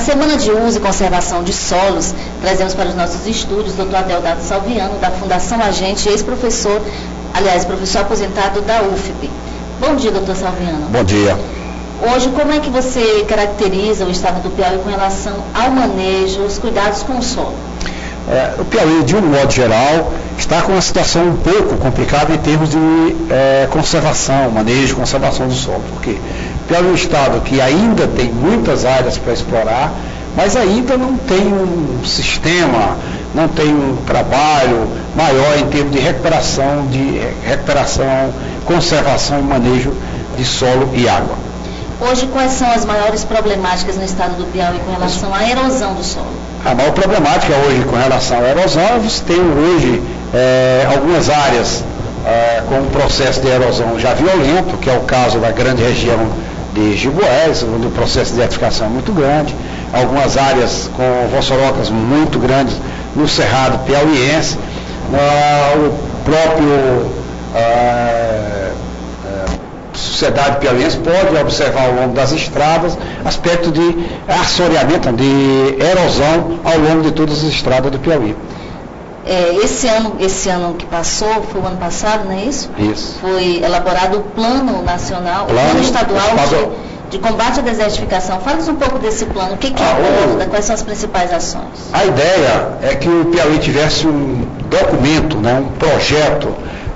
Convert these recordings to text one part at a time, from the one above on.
semana de uso e conservação de solos, trazemos para os nossos estúdios o Dr. Adeodato Salviano, da Fundação Agente, ex-professor, professor aposentado da UFP. Bom dia, doutor Salviano. Bom dia. Hoje, como é que você caracteriza o estado do Piauí com relação ao manejo, os cuidados com o solo? O Piauí, de um modo geral, está com uma situação um pouco complicada em termos de conservação, manejo e conservação do solo. Porque o Piauí é um estado que ainda tem muitas áreas para explorar, mas ainda não tem um sistema, não tem um trabalho maior em termos de recuperação, conservação e manejo de solo e água. Hoje, quais são as maiores problemáticas no estado do Piauí com relação à erosão do solo? A maior problemática hoje com relação à erosão, você tem hoje algumas áreas com um processo de erosão já violento, que é o caso da grande região de Giboés, onde o processo de desertificação é muito grande, algumas áreas com vossorocas muito grandes no Cerrado Piauiense, o próprio sociedade piauiense pode observar ao longo das estradas aspecto de assoreamento, de erosão ao longo de todas as estradas do Piauí. Esse ano que passou, foi o ano passado, não é isso? Isso. Foi elaborado o Plano Nacional, o Plano Estadual de Combate à Desertificação. Fala-nos um pouco desse plano, o que aborda, quais são as principais ações? A ideia é que o Piauí tivesse um documento, um projeto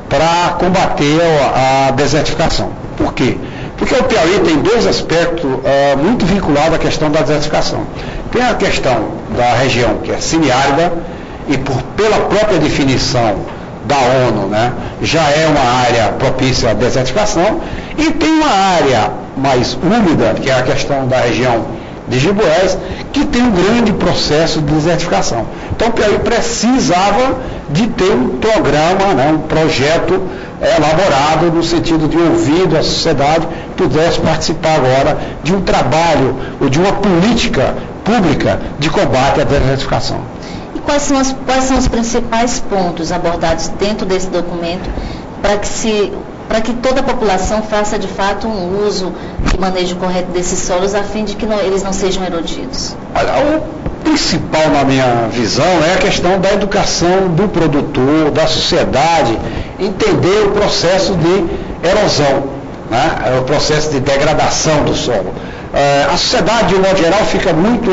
para combater a desertificação. Por quê? Porque o Piauí tem dois aspectos muito vinculados à questão da desertificação. Tem a questão da região que é semiárida e pela própria definição da ONU, já é uma área propícia à desertificação, e tem uma área mais úmida, que é a questão da região de Giboés, que tem um grande processo de desertificação. Então o Piauí precisava de ter um programa, um projeto elaborado no sentido de ouvir a sociedade pudesse participar agora de um trabalho ou de uma política pública de combate à desertificação. E quais são os principais pontos abordados dentro desse documento para que toda a população faça de fato um uso e manejo correto desses solos a fim de que eles não sejam erodidos? Olha, o principal na minha visão é a questão da educação do produtor, da sociedade, entender o processo de erosão, o processo de degradação do solo. A sociedade, de um modo geral, fica muito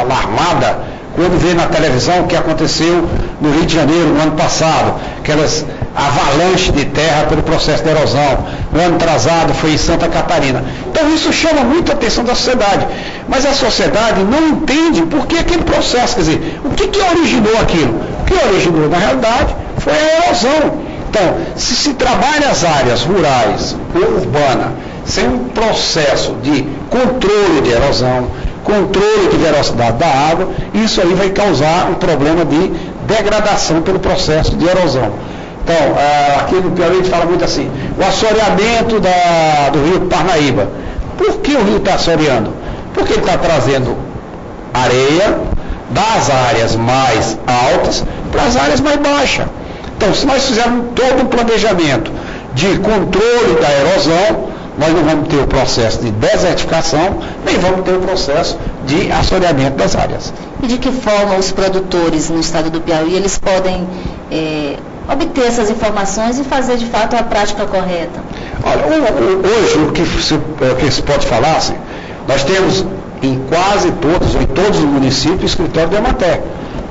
alarmada quando vê na televisão o que aconteceu no Rio de Janeiro no ano passado, aquelas avalanches de terra pelo processo de erosão. No ano atrasado foi em Santa Catarina. Então isso chama muito a atenção da sociedade. Mas a sociedade não entende por que aquele processo, quer dizer, o que originou aquilo? O que originou, na realidade, foi a erosão. Então, se trabalha as áreas rurais ou urbanas sem um processo de controle de erosão, controle de velocidade da água, isso aí vai causar um problema de degradação pelo processo de erosão. Então, aqui no Piauí a gente fala muito assim, o assoreamento do rio Parnaíba. Por que o rio está assoreando? Porque ele está trazendo areia das áreas mais altas para as áreas mais baixas. Então, se nós fizermos todo um planejamento de controle da erosão, nós não vamos ter o processo de desertificação, nem vamos ter o processo de assoreamento das áreas. E de que forma os produtores no estado do Piauí, eles podem obter essas informações e fazer de fato a prática correta? Olha, hoje o que se pode falar, assim, nós temos em quase todos, ou em todos os municípios, escritório da Emater.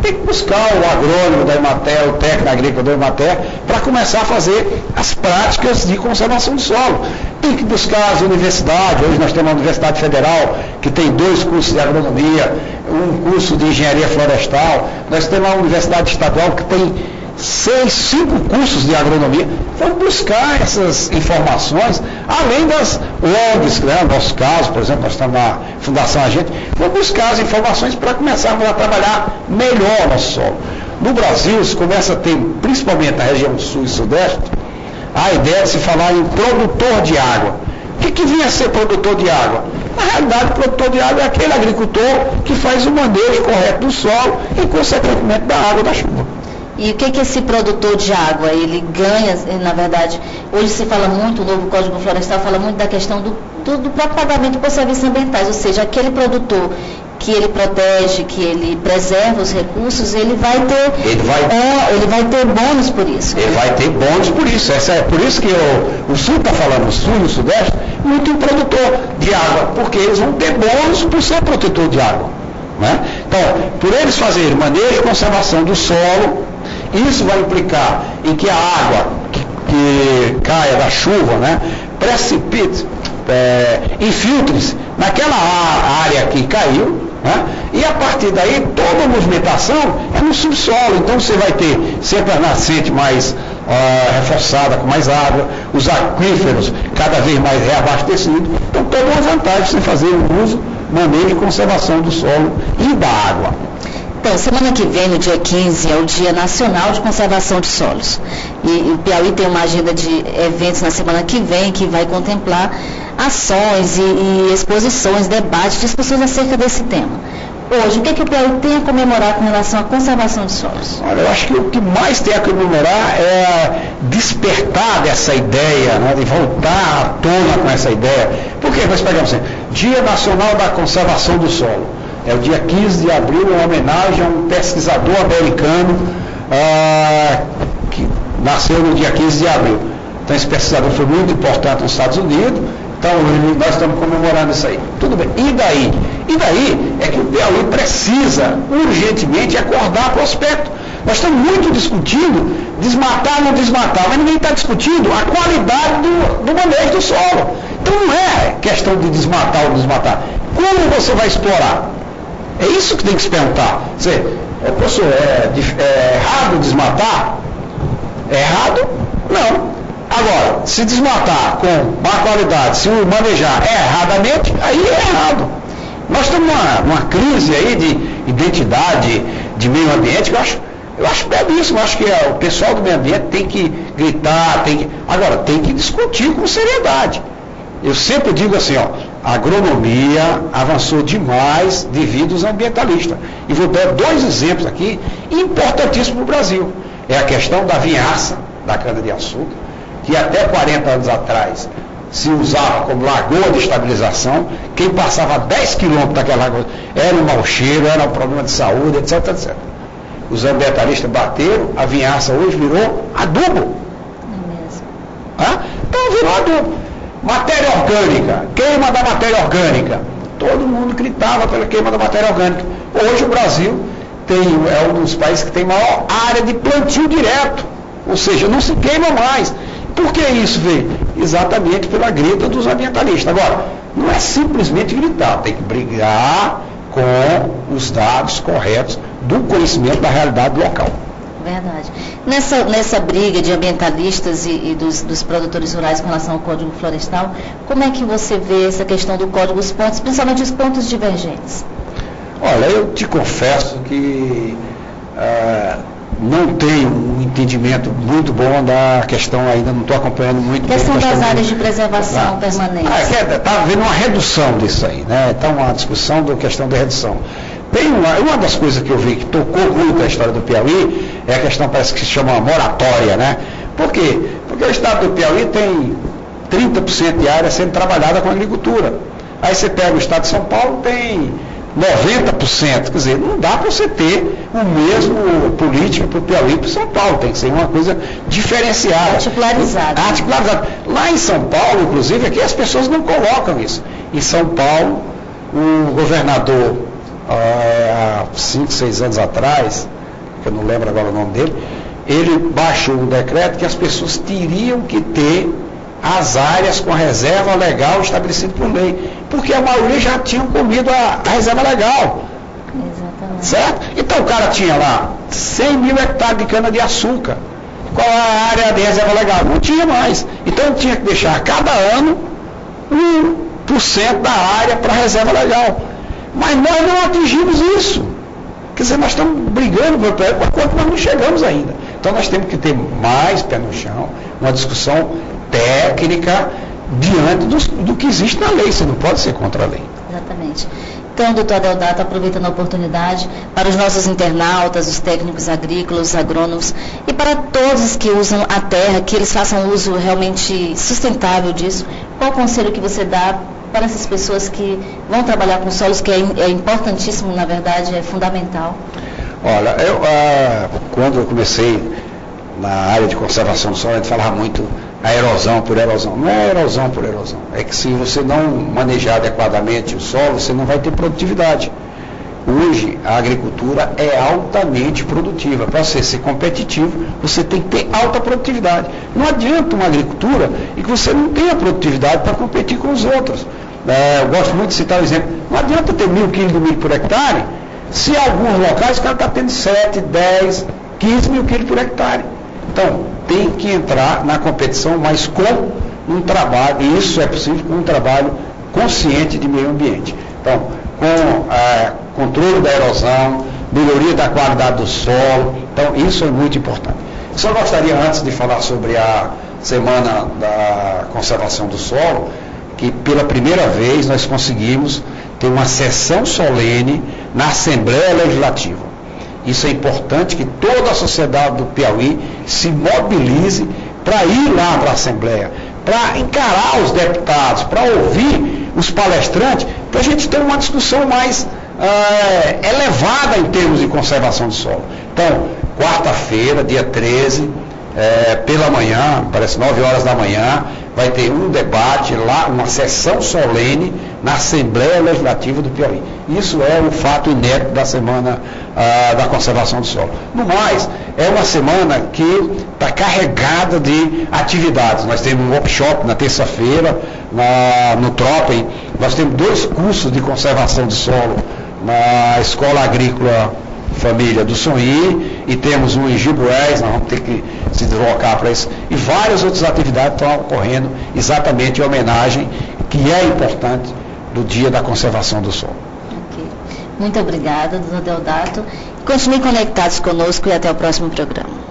Tem que buscar o agrônomo da Emater, o técnico agrícola da Emater, para começar a fazer as práticas de conservação do solo. Tem que buscar as universidades. Hoje nós temos uma Universidade Federal que tem 2 cursos de agronomia, um curso de engenharia florestal. Nós temos uma Universidade Estadual que tem 5 cursos de agronomia. Vamos buscar essas informações, além das ONGs, no nosso caso, por exemplo, nós estamos na Fundação Agente, vamos buscar as informações para começarmos a trabalhar melhor o nosso solo. No Brasil, se começa a ter, principalmente na região sul e sudeste, a ideia de se falar em produtor de água. O que vinha a ser produtor de água? Na realidade, o produtor de água é aquele agricultor que faz o manejo correto do solo e, consequentemente, da água da chuva. E o que esse produtor de água, ele ganha, na verdade, hoje se fala muito, o novo Código Florestal fala muito da questão do próprio pagamento por serviços ambientais, ou seja, aquele produtor, que ele protege, que ele preserva os recursos, ele vai ter bônus por isso. Ele vai ter bônus por isso. É por isso que o Sul está falando, o Sul e o Sudeste, muito produtor de água, porque eles vão ter bônus por ser protetor de água. Né? Então, por eles fazerem manejo e conservação do solo, isso vai implicar em que a água que caia da chuva, né, precipite, infiltre-se naquela área que caiu, né, e a partir daí toda a movimentação é no subsolo. Então você vai ter sempre a nascente mais reforçada, com mais água, os aquíferos cada vez mais reabastecidos. Então toda uma vantagem você fazer o uso, manejo e conservação do solo e da água. Então, semana que vem, no dia 15, é o Dia Nacional de Conservação de Solos. E o Piauí tem uma agenda de eventos na semana que vem, que vai contemplar ações e exposições, debates, discussões acerca desse tema. Hoje, o que o Piauí tem a comemorar com relação à conservação de solos? Olha, eu acho que o que mais tem a comemorar é despertar dessa ideia, né, de voltar à tona com essa ideia. Por que nós pegamos assim, Dia Nacional da Conservação do Solo? É o dia 15 de abril, uma homenagem a um pesquisador americano que nasceu no dia 15 de abril. Então esse pesquisador foi muito importante nos Estados Unidos, então nós estamos comemorando isso aí. Tudo bem. E daí? E daí é que o Piauí precisa urgentemente acordar para o aspecto. Nós estamos muito discutindo desmatar ou não desmatar, mas ninguém está discutindo a qualidade do manejo do solo. Então não é questão de desmatar ou não desmatar. Como você vai explorar? É isso que tem que se perguntar. Professor, é errado desmatar? É errado? Não. Agora, se desmatar com má qualidade, se o manejar erradamente, aí é errado. Nós estamos numa crise aí de identidade, de meio ambiente, que eu acho belíssimo. Eu acho que o pessoal do meio ambiente tem que gritar, agora tem que discutir com seriedade. Eu sempre digo assim, a agronomia avançou demais devido aos ambientalistas. E vou dar 2 exemplos aqui importantíssimos para o Brasil. É a questão da vinhaça, da cana-de-açúcar, que até 40 anos atrás se usava como lagoa de estabilização. Quem passava 10 quilômetros daquela lagoa era um mau cheiro, era um problema de saúde, etc, etc. Os ambientalistas bateram, a vinhaça hoje virou adubo. Então virou adubo. Matéria orgânica, queima da matéria orgânica. Todo mundo gritava pela queima da matéria orgânica. Hoje o Brasil é um dos países que tem maior área de plantio direto. Ou seja, não se queima mais. Por que isso veio? Exatamente pela grita dos ambientalistas. Agora, não é simplesmente gritar, tem que brigar com os dados corretos do conhecimento da realidade local. Verdade. Nessa briga de ambientalistas e dos produtores rurais com relação ao Código Florestal, como é que você vê essa questão do Código, os pontos, principalmente os pontos divergentes? Olha, eu te confesso que não tenho um entendimento muito bom da questão ainda, não estou acompanhando muito bem. Questão das áreas de preservação permanente. Está havendo uma redução disso aí, né? Então, uma discussão da questão da redução. Tem uma das coisas que eu vi que tocou muito a história do Piauí é a questão, parece que se chama moratória, né? Por quê? Porque o estado do Piauí tem 30% de área sendo trabalhada com agricultura. Aí você pega o estado de São Paulo, tem 90%. Quer dizer, não dá para você ter o mesmo política para o Piauí e para o São Paulo. Tem que ser uma coisa diferenciada. Articularizada. Lá em São Paulo, inclusive, aqui as pessoas não colocam isso. Em São Paulo, o governador, há 5, 6 anos atrás, que eu não lembro agora o nome dele, ele baixou um decreto que as pessoas teriam que ter as áreas com reserva legal estabelecida por lei, porque a maioria já tinham comido a reserva legal. Exatamente. Certo? Então o cara tinha lá 100 mil hectares de cana-de-açúcar. Qual é a área de reserva legal? Não tinha mais. Então ele tinha que deixar cada ano 1% da área para reserva legal. Mas nós não atingimos isso. Quer dizer, nós estamos brigando por quanto nós não chegamos ainda. Então nós temos que ter mais pé no chão, uma discussão técnica diante do que existe na lei. Você não pode ser contra a lei. Exatamente. Então, doutor Adeodato, aproveitando a oportunidade, para os nossos internautas, os técnicos agrícolas, os agrônomos, e para todos que usam a terra, que eles façam uso realmente sustentável disso, qual o conselho que você dá para essas pessoas que vão trabalhar com solos, que é importantíssimo, na verdade, é fundamental? Olha, quando eu comecei na área de conservação do solo, a gente falava muito a erosão por erosão. Não é erosão por erosão, é que se você não manejar adequadamente o solo, você não vai ter produtividade. Hoje, a agricultura é altamente produtiva. Para você ser competitivo, você tem que ter alta produtividade. Não adianta uma agricultura em que você não tenha produtividade para competir com os outros. Eu gosto muito de citar o exemplo. Não adianta ter 1.000 quilos de milho por hectare, se em alguns locais o cara está tendo 7, 10, 15 mil quilos por hectare. Então, tem que entrar na competição, mas com um trabalho, e isso é possível com um trabalho consciente de meio ambiente. Então, com controle da erosão, melhoria da qualidade do solo, então isso é muito importante. Só gostaria, antes de falar sobre a Semana da Conservação do Solo, que pela primeira vez nós conseguimos ter uma sessão solene na Assembleia Legislativa. Isso é importante que toda a sociedade do Piauí se mobilize para ir lá para a Assembleia, para encarar os deputados, para ouvir os palestrantes, para a gente ter uma discussão mais elevada em termos de conservação do solo. Então, quarta-feira, dia 13, pela manhã, parece 9 horas da manhã, vai ter um debate lá, uma sessão solene na Assembleia Legislativa do Piauí. Isso é um fato inédito da Semana da Conservação do Solo. No mais, é uma semana que está carregada de atividades. Nós temos um workshop na terça-feira, no Tropem. Nós temos 2 cursos de conservação do solo na Escola Agrícola Família do Sonhi, e temos um em Gibués, nós vamos ter que se deslocar para isso, e várias outras atividades estão ocorrendo exatamente em homenagem, que é importante, do Dia da Conservação do Solo. Okay. Muito obrigada, doutor Deodato. Continue conectados conosco e até o próximo programa.